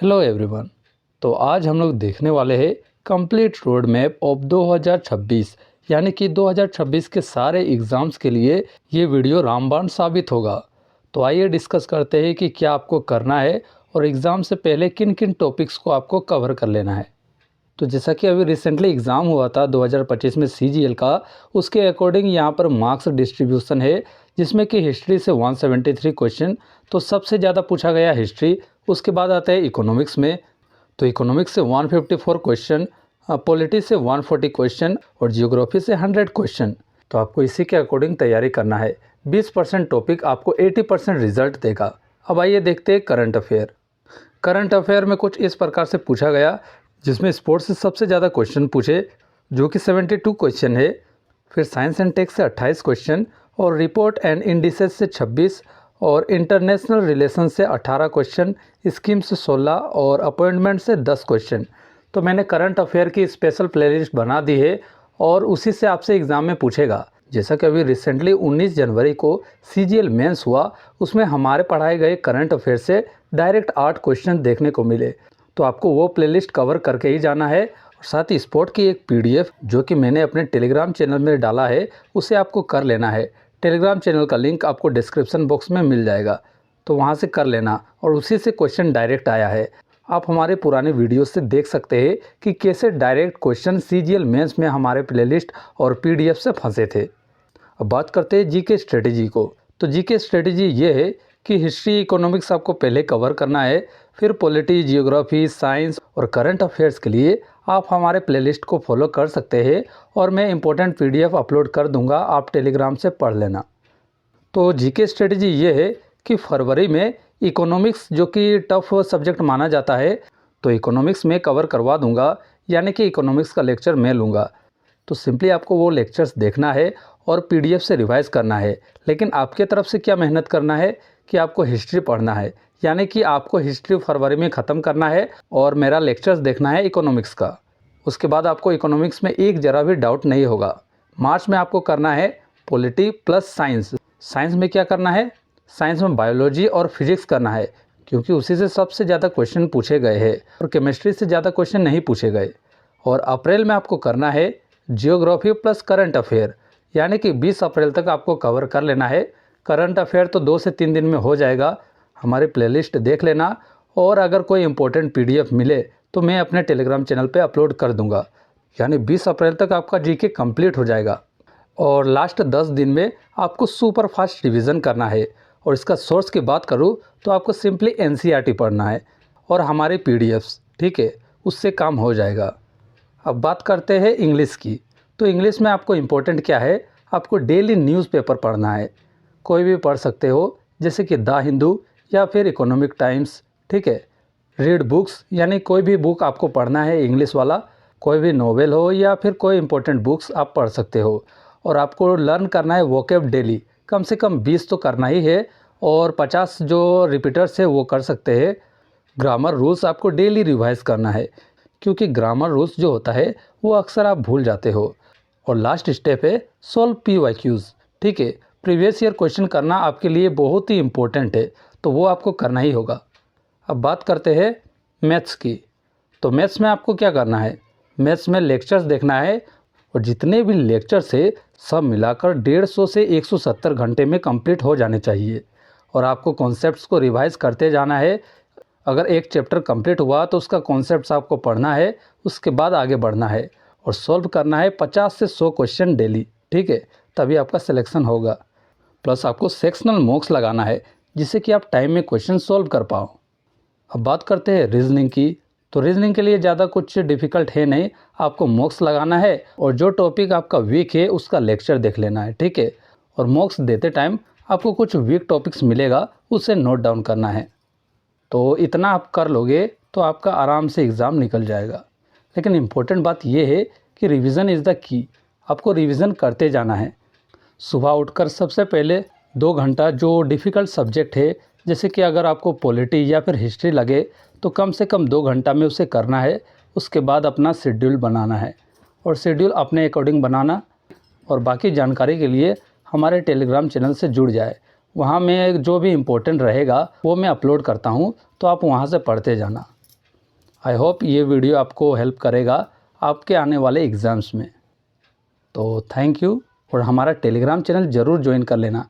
Hello everyone. तो आज हम लोग देखने वाले हैं कंप्लीट रोड मैप ऑफ 2026, यानी कि 2026 के सारे एग्ज़ाम्स के लिए ये वीडियो रामबाण साबित होगा। तो आइए डिस्कस करते हैं कि क्या आपको करना है और एग्ज़ाम से पहले किन किन टॉपिक्स को आपको कवर कर लेना है। तो जैसा कि अभी रिसेंटली एग्ज़ाम हुआ था 2025 में CGL का, उसके अकॉर्डिंग यहाँ पर मार्क्स डिस्ट्रीब्यूशन है, जिसमें कि हिस्ट्री से 173 क्वेश्चन तो सबसे ज़्यादा पूछा गया हिस्ट्री। उसके बाद आता है इकोनॉमिक्स में, तो इकोनॉमिक्स से 154 क्वेश्चन, पॉलिटी से 140 क्वेश्चन और जियोग्राफी से 100 क्वेश्चन। तो आपको इसी के अकॉर्डिंग तैयारी करना है। 20% टॉपिक आपको 80% रिजल्ट देगा। अब आइए देखते हैं करंट अफेयर। करंट अफेयर में कुछ इस प्रकार से पूछा गया, जिसमें स्पोर्ट्स से सबसे ज़्यादा क्वेश्चन पूछे जो कि 72 क्वेश्चन है। फिर साइंस एंड टेक से 28 क्वेश्चन और रिपोर्ट एंड इंडिसेस से 26 और इंटरनेशनल रिलेशन से 18 क्वेश्चन, स्कीम से 16 और अपॉइंटमेंट से 10 क्वेश्चन। तो मैंने करंट अफेयर की स्पेशल प्लेलिस्ट बना दी है और उसी से आपसे एग्ज़ाम में पूछेगा। जैसा कि अभी रिसेंटली 19 जनवरी को CGL मेंस हुआ, उसमें हमारे पढ़ाए गए करंट अफेयर से डायरेक्ट 8 क्वेश्चन देखने को मिले। तो आपको वो प्लेलिस्ट कवर करके ही जाना है। और साथ ही स्पोर्ट की एक PDF जो कि मैंने अपने टेलीग्राम चैनल में डाला है, उसे आपको कर लेना है। टेलीग्राम चैनल का लिंक आपको डिस्क्रिप्शन बॉक्स में मिल जाएगा, तो वहाँ से कर लेना। और उसी से क्वेश्चन डायरेक्ट आया है। आप हमारे पुराने वीडियो से देख सकते हैं कि कैसे डायरेक्ट क्वेश्चन CGL मेंस में हमारे प्लेलिस्ट और PDF से फंसे थे। अब बात करते हैं GK स्ट्रेटेजी को। तो GK स्ट्रेटेजी ये है कि हिस्ट्री इकोनॉमिक्स आपको पहले कवर करना है, फिर पॉलिटी, जियोग्राफी, साइंस और करंट अफेयर्स के लिए आप हमारे प्लेलिस्ट को फॉलो कर सकते हैं और मैं इंपॉर्टेंट PDF अपलोड कर दूंगा, आप टेलीग्राम से पढ़ लेना। तो GK स्ट्रेटेजी ये है कि फरवरी में इकोनॉमिक्स जो कि टफ सब्जेक्ट माना जाता है, तो इकोनॉमिक्स में कवर करवा दूंगा, यानी कि इकोनॉमिक्स का लेक्चर मैं लूँगा। तो सिंपली आपको वो लेक्चर्स देखना है और PDF से रिवाइज़ करना है। लेकिन आपके तरफ से क्या मेहनत करना है कि आपको हिस्ट्री पढ़ना है, यानी कि आपको हिस्ट्री फरवरी में ख़त्म करना है और मेरा लेक्चर्स देखना है इकोनॉमिक्स का। उसके बाद आपको इकोनॉमिक्स में एक ज़रा भी डाउट नहीं होगा। मार्च में आपको करना है पॉलिटी प्लस साइंस। साइंस में क्या करना है? साइंस में बायोलॉजी और फिजिक्स करना है, क्योंकि उसी से सबसे ज़्यादा क्वेश्चन पूछे गए हैं और केमिस्ट्री से ज़्यादा क्वेश्चन नहीं पूछे गए। और अप्रैल में आपको करना है जियोग्राफी प्लस करंट अफेयर, यानी कि 20 अप्रैल तक आपको कवर कर लेना है। करंट अफेयर तो 2 से 3 दिन में हो जाएगा। हमारी प्लेलिस्ट देख लेना और अगर कोई इंपॉर्टेंट PDF मिले तो मैं अपने टेलीग्राम चैनल पे अपलोड कर दूंगा, यानी 20 अप्रैल तक आपका GK कंप्लीट हो जाएगा। और लास्ट 10 दिन में आपको सुपर फास्ट रिवीजन करना है। और इसका सोर्स की बात करूँ तो आपको सिंपली NCERT पढ़ना है और हमारे PDFs, ठीक है, उससे काम हो जाएगा। अब बात करते हैं इंग्लिश की। तो इंग्लिश में आपको इम्पोर्टेंट क्या है? आपको डेली न्यूज़पेपर पढ़ना है, कोई भी पढ़ सकते हो, जैसे कि द हिंदू या फिर इकोनॉमिक टाइम्स, ठीक है। रीड बुक्स, यानी कोई भी बुक आपको पढ़ना है इंग्लिश वाला, कोई भी नोवेल हो या फिर कोई इंपॉर्टेंट बुक्स आप पढ़ सकते हो। और आपको लर्न करना है वोकैब डेली, कम से कम 20 तो करना ही है और 50 जो रिपीटर्स है वो कर सकते हैं। ग्रामर रूल्स आपको डेली रिवाइज करना है, क्योंकि ग्रामर रूल्स जो होता है वो अक्सर आप भूल जाते हो। और लास्ट स्टेप है सॉल्व PYQs, ठीक है। प्रीवियस ईयर क्वेश्चन करना आपके लिए बहुत ही इम्पोर्टेंट है, तो वो आपको करना ही होगा। अब बात करते हैं मैथ्स की। तो मैथ्स में आपको क्या करना है? मैथ्स में लेक्चर्स देखना है और जितने भी लेक्चर्स है सब मिलाकर 150 से 170 घंटे में कंप्लीट हो जाने चाहिए। और आपको कॉन्सेप्ट्स को रिवाइज करते जाना है। अगर एक चैप्टर कंप्लीट हुआ तो उसका कॉन्सेप्ट्स आपको पढ़ना है, उसके बाद आगे बढ़ना है और सॉल्व करना है 50 से 100 क्वेश्चन डेली, ठीक है, तभी आपका सिलेक्शन होगा। प्लस आपको सेक्शनल मॉक्स लगाना है, जिससे कि आप टाइम में क्वेश्चन सॉल्व कर पाओ। अब बात करते हैं रीजनिंग की। तो रीजनिंग के लिए ज़्यादा कुछ डिफ़िकल्ट है नहीं, आपको मॉक्स लगाना है और जो टॉपिक आपका वीक है उसका लेक्चर देख लेना है, ठीक है। और मॉक्स देते टाइम आपको कुछ वीक टॉपिक्स मिलेगा, उसे नोट डाउन करना है। तो इतना आप कर लोगे तो आपका आराम से एग्ज़ाम निकल जाएगा। लेकिन इम्पोर्टेंट बात यह है कि रिवीजन इज़ द की। आपको रिवीजन करते जाना है। सुबह उठकर सबसे पहले 2 घंटा जो डिफ़िकल्ट सब्जेक्ट है, जैसे कि अगर आपको पॉलिटी या फिर हिस्ट्री लगे तो कम से कम 2 घंटा में उसे करना है। उसके बाद अपना शेड्यूल बनाना है और शेड्यूल अपने अकॉर्डिंग बनाना। और बाकी जानकारी के लिए हमारे टेलीग्राम चैनल से जुड़ जाए, वहाँ मैं जो भी इम्पोर्टेंट रहेगा वो मैं अपलोड करता हूँ, तो आप वहाँ से पढ़ते जाना। आई होप ये वीडियो आपको हेल्प करेगा आपके आने वाले एग्ज़ाम्स में। तो थैंक यू, और हमारा टेलीग्राम चैनल ज़रूर ज्वाइन कर लेना।